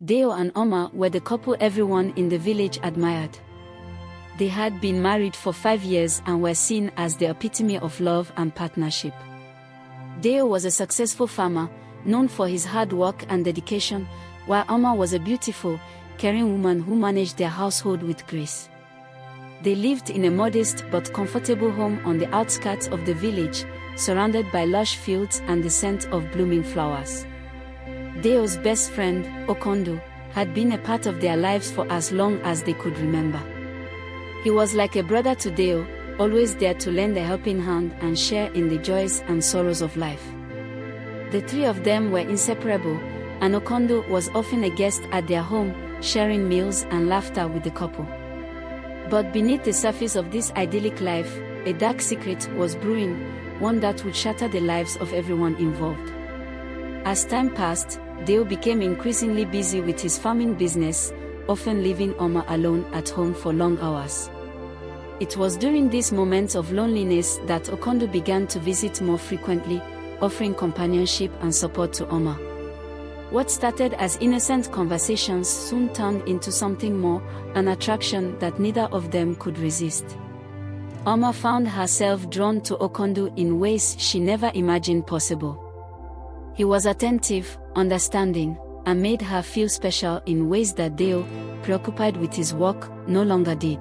Dayo and Ama were the couple everyone in the village admired. They had been married for 5 years and were seen as the epitome of love and partnership. Dayo was a successful farmer, known for his hard work and dedication, while Ama was a beautiful, caring woman who managed their household with grace. They lived in a modest but comfortable home on the outskirts of the village, surrounded by lush fields and the scent of blooming flowers. Dayo's best friend, Okondo, had been a part of their lives for as long as they could remember. He was like a brother to Dayo, always there to lend a helping hand and share in the joys and sorrows of life. The three of them were inseparable, and Okondo was often a guest at their home, sharing meals and laughter with the couple. But beneath the surface of this idyllic life, a dark secret was brewing, one that would shatter the lives of everyone involved. As time passed, Dayo became increasingly busy with his farming business, often leaving Ama alone at home for long hours. It was during these moments of loneliness that Okondo began to visit more frequently, offering companionship and support to Ama. What started as innocent conversations soon turned into something more, an attraction that neither of them could resist. Ama found herself drawn to Okondo in ways she never imagined possible. He was attentive, understanding, and made her feel special in ways that Dayo, preoccupied with his work, no longer did.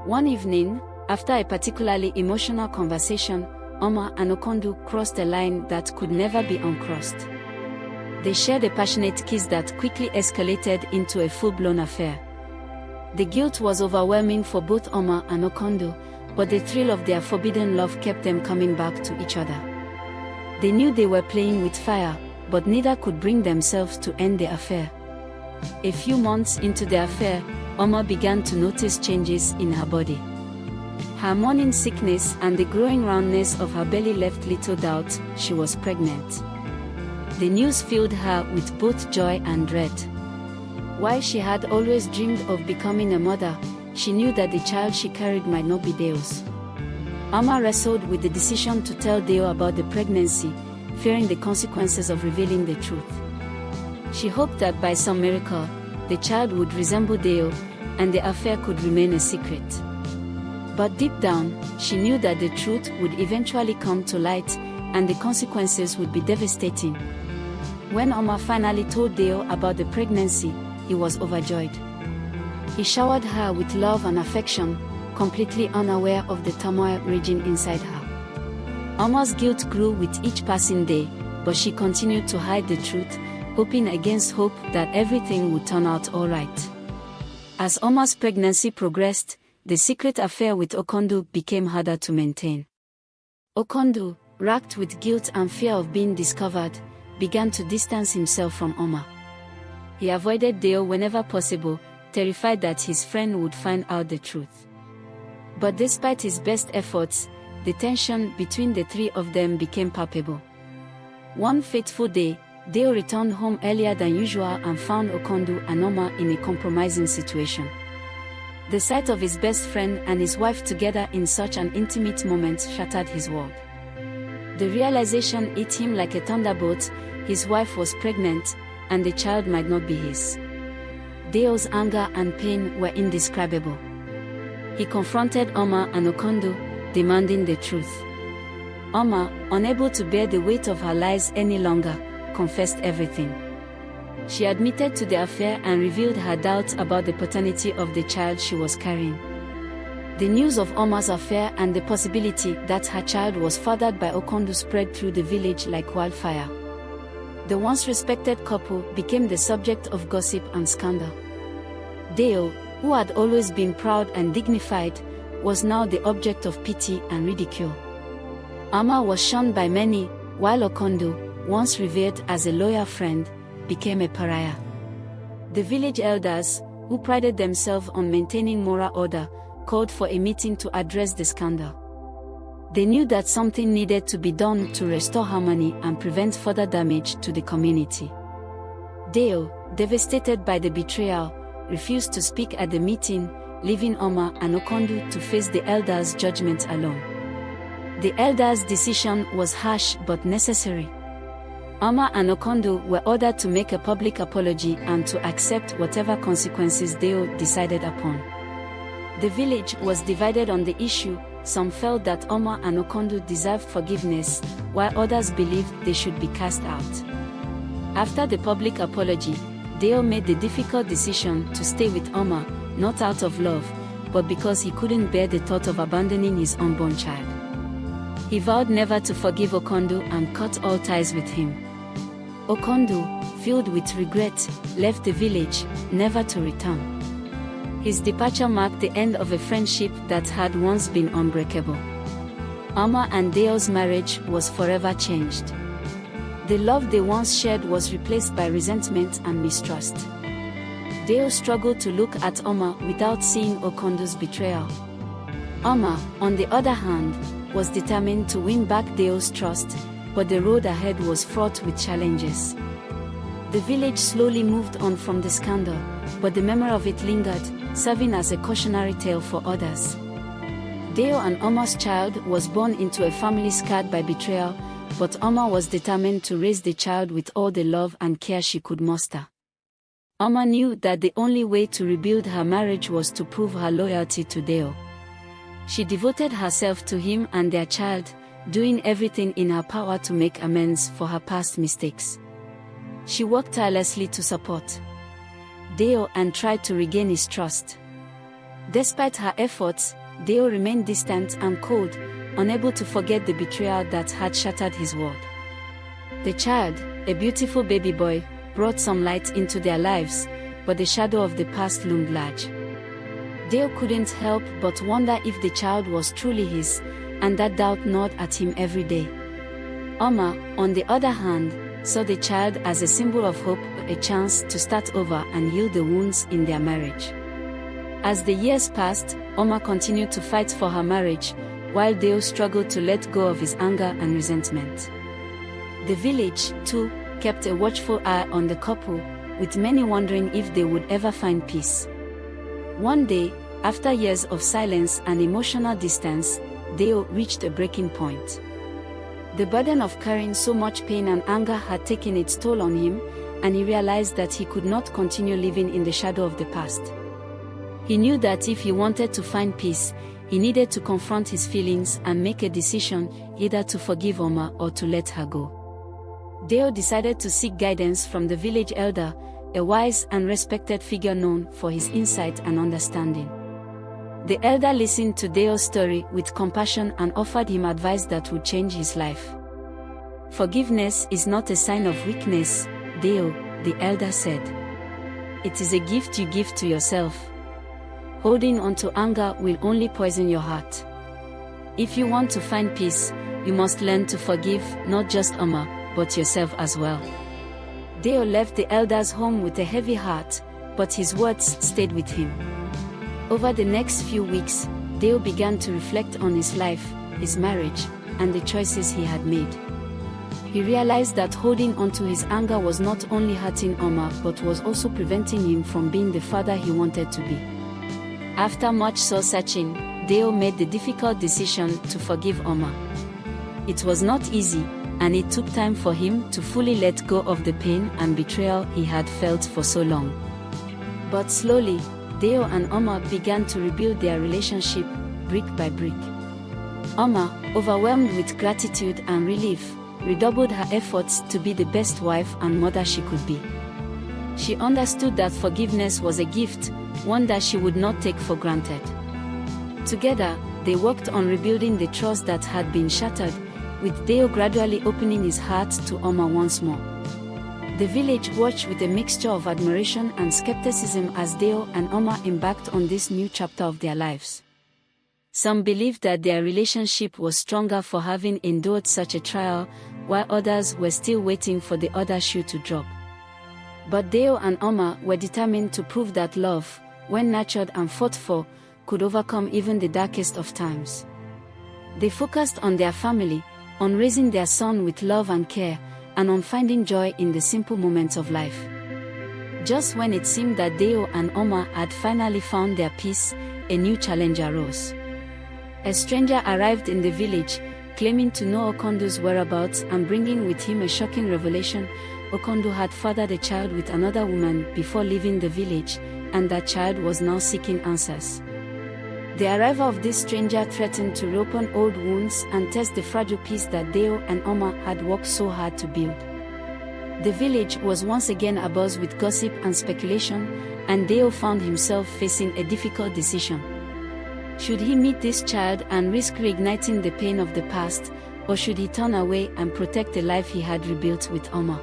One evening, after a particularly emotional conversation, Ama and Okondo crossed a line that could never be uncrossed. They shared a passionate kiss that quickly escalated into a full-blown affair. The guilt was overwhelming for both Ama and Okondo, but the thrill of their forbidden love kept them coming back to each other. They knew they were playing with fire, but neither could bring themselves to end the affair. A few months into the affair, Ama began to notice changes in her body. Her morning sickness and the growing roundness of her belly left little doubt she was pregnant. The news filled her with both joy and dread. While she had always dreamed of becoming a mother, she knew that the child she carried might not be Dayo's. Ama wrestled with the decision to tell Dayo about the pregnancy, fearing the consequences of revealing the truth. She hoped that by some miracle, the child would resemble Dayo, and the affair could remain a secret. But deep down, she knew that the truth would eventually come to light, and the consequences would be devastating. When Ama finally told Dayo about the pregnancy, he was overjoyed. He showered her with love and affection, completely unaware of the turmoil raging inside her. Ama's guilt grew with each passing day, but she continued to hide the truth, hoping against hope that everything would turn out all right. As Ama's pregnancy progressed, the secret affair with Okondo became harder to maintain. Okondo, racked with guilt and fear of being discovered, began to distance himself from Ama. He avoided Dayo whenever possible, terrified that his friend would find out the truth. But despite his best efforts, the tension between the three of them became palpable. One fateful day, Dayo returned home earlier than usual and found Okondo and Ama in a compromising situation. The sight of his best friend and his wife together in such an intimate moment shattered his world. The realization hit him like a thunderbolt: his wife was pregnant, and the child might not be his. Dayo's anger and pain were indescribable. He confronted Ama and Okondo, demanding the truth. Ama, unable to bear the weight of her lies any longer, confessed everything. She admitted to the affair and revealed her doubts about the paternity of the child she was carrying. The news of Ama's affair and the possibility that her child was fathered by Okondo spread through the village like wildfire. The once respected couple became the subject of gossip and scandal. Dayo, who had always been proud and dignified, was now the object of pity and ridicule. Ama was shunned by many, while Okondo, once revered as a loyal friend, became a pariah. The village elders, who prided themselves on maintaining moral order, called for a meeting to address the scandal. They knew that something needed to be done to restore harmony and prevent further damage to the community. Dayo, devastated by the betrayal, refused to speak at the meeting, leaving Ama and Okondo to face the elders' judgment alone. The elders' decision was harsh but necessary. Ama and Okondo were ordered to make a public apology and to accept whatever consequences Dayo decided upon. The village was divided on the issue. Some felt that Ama and Okondo deserved forgiveness, while others believed they should be cast out. After the public apology, Dayo made the difficult decision to stay with Ama, not out of love, but because he couldn't bear the thought of abandoning his unborn child. He vowed never to forgive Okondo and cut all ties with him. Okondo, filled with regret, left the village, never to return. His departure marked the end of a friendship that had once been unbreakable. Ama and Dayo's marriage was forever changed. The love they once shared was replaced by resentment and mistrust. Dayo struggled to look at Ama without seeing Okondo's betrayal. Ama, on the other hand, was determined to win back Dayo's trust, but the road ahead was fraught with challenges. The village slowly moved on from the scandal, but the memory of it lingered, serving as a cautionary tale for others. Dayo and Ama's child was born into a family scarred by betrayal, but Ama was determined to raise the child with all the love and care she could muster. Ama knew that the only way to rebuild her marriage was to prove her loyalty to Dayo. She devoted herself to him and their child, doing everything in her power to make amends for her past mistakes. She worked tirelessly to support Dayo and tried to regain his trust. Despite her efforts, Dayo remained distant and cold, unable to forget the betrayal that had shattered his world. The child, a beautiful baby boy, brought some light into their lives, but the shadow of the past loomed large. Dayo couldn't help but wonder if the child was truly his, and that doubt gnawed at him every day. Ama, on the other hand, saw the child as a symbol of hope, a chance to start over and heal the wounds in their marriage. As the years passed, Ama continued to fight for her marriage, while Dayo struggled to let go of his anger and resentment. The village, too, kept a watchful eye on the couple, with many wondering if they would ever find peace. One day, after years of silence and emotional distance, Dayo reached a breaking point. The burden of carrying so much pain and anger had taken its toll on him, and he realized that he could not continue living in the shadow of the past. He knew that if he wanted to find peace, he needed to confront his feelings and make a decision, either to forgive Ama or to let her go. Dayo decided to seek guidance from the village elder, a wise and respected figure known for his insight and understanding. The elder listened to Dayo's story with compassion and offered him advice that would change his life. "Forgiveness is not a sign of weakness, Dayo," the elder said. "It is a gift you give to yourself. Holding on to anger will only poison your heart. If you want to find peace, you must learn to forgive not just Ama, but yourself as well." Dayo left the elder's home with a heavy heart, but his words stayed with him. Over the next few weeks, Dayo began to reflect on his life, his marriage, and the choices he had made. He realized that holding onto his anger was not only hurting Ama but was also preventing him from being the father he wanted to be. After much soul-searching, Dayo made the difficult decision to forgive Ama. It was not easy, and it took time for him to fully let go of the pain and betrayal he had felt for so long. But slowly, Dayo and Ama began to rebuild their relationship, brick by brick. Ama, overwhelmed with gratitude and relief, redoubled her efforts to be the best wife and mother she could be. She understood that forgiveness was a gift, one that she would not take for granted. Together, they worked on rebuilding the trust that had been shattered, with Dayo gradually opening his heart to Ama once more. The village watched with a mixture of admiration and skepticism as Dayo and Ama embarked on this new chapter of their lives. Some believed that their relationship was stronger for having endured such a trial, while others were still waiting for the other shoe to drop. But Dayo and Ama were determined to prove that love, when nurtured and fought for, could overcome even the darkest of times. They focused on their family, on raising their son with love and care, and on finding joy in the simple moments of life. Just when it seemed that Dayo and Ama had finally found their peace, a new challenge arose. A stranger arrived in the village, claiming to know Okondo's whereabouts and bringing with him a shocking revelation. Okondo had fathered a child with another woman before leaving the village, and that child was now seeking answers. The arrival of this stranger threatened to reopen old wounds and test the fragile peace that Dayo and Ama had worked so hard to build. The village was once again abuzz with gossip and speculation, and Dayo found himself facing a difficult decision. Should he meet this child and risk reigniting the pain of the past, or should he turn away and protect the life he had rebuilt with Ama?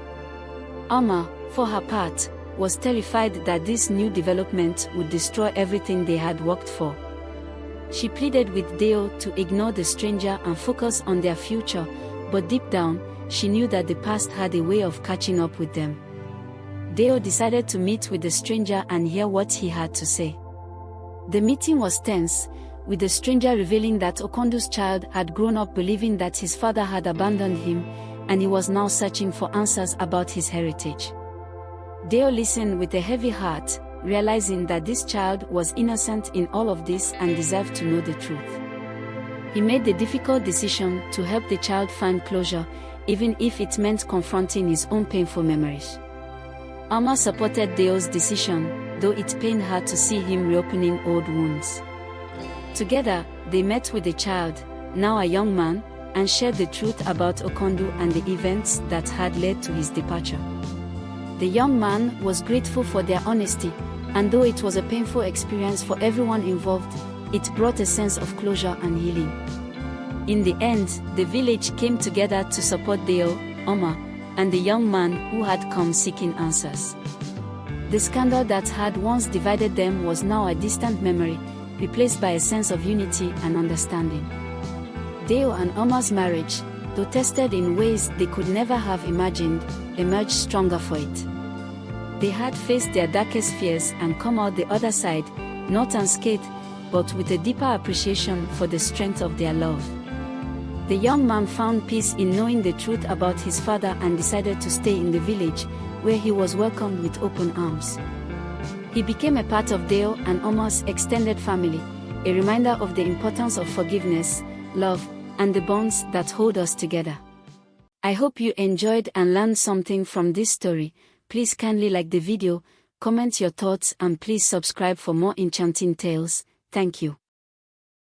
Ama, for her part, was terrified that this new development would destroy everything they had worked for. She pleaded with Dayo to ignore the stranger and focus on their future, but deep down, she knew that the past had a way of catching up with them. Dayo decided to meet with the stranger and hear what he had to say. The meeting was tense, with the stranger revealing that Okondo's child had grown up believing that his father had abandoned him, and he was now searching for answers about his heritage. Dayo listened with a heavy heart, realizing that this child was innocent in all of this and deserved to know the truth. He made the difficult decision to help the child find closure, even if it meant confronting his own painful memories. Ama supported Dayo's decision, though it pained her to see him reopening old wounds. Together, they met with the child, now a young man, and shared the truth about Okondo and the events that had led to his departure. The young man was grateful for their honesty, and though it was a painful experience for everyone involved, it brought a sense of closure and healing. In the end, the village came together to support Dayo, Ama, and the young man who had come seeking answers. The scandal that had once divided them was now a distant memory, replaced by a sense of unity and understanding. Dayo and Ama's marriage, though tested in ways they could never have imagined, emerged stronger for it. They had faced their darkest fears and come out the other side, not unscathed, but with a deeper appreciation for the strength of their love. The young man found peace in knowing the truth about his father and decided to stay in the village, where he was welcomed with open arms. He became a part of Dayo and Ama's extended family, a reminder of the importance of forgiveness, love, and the bonds that hold us together. I hope you enjoyed and learned something from this story. Please kindly like the video, comment your thoughts, and please subscribe for more enchanting tales. Thank you.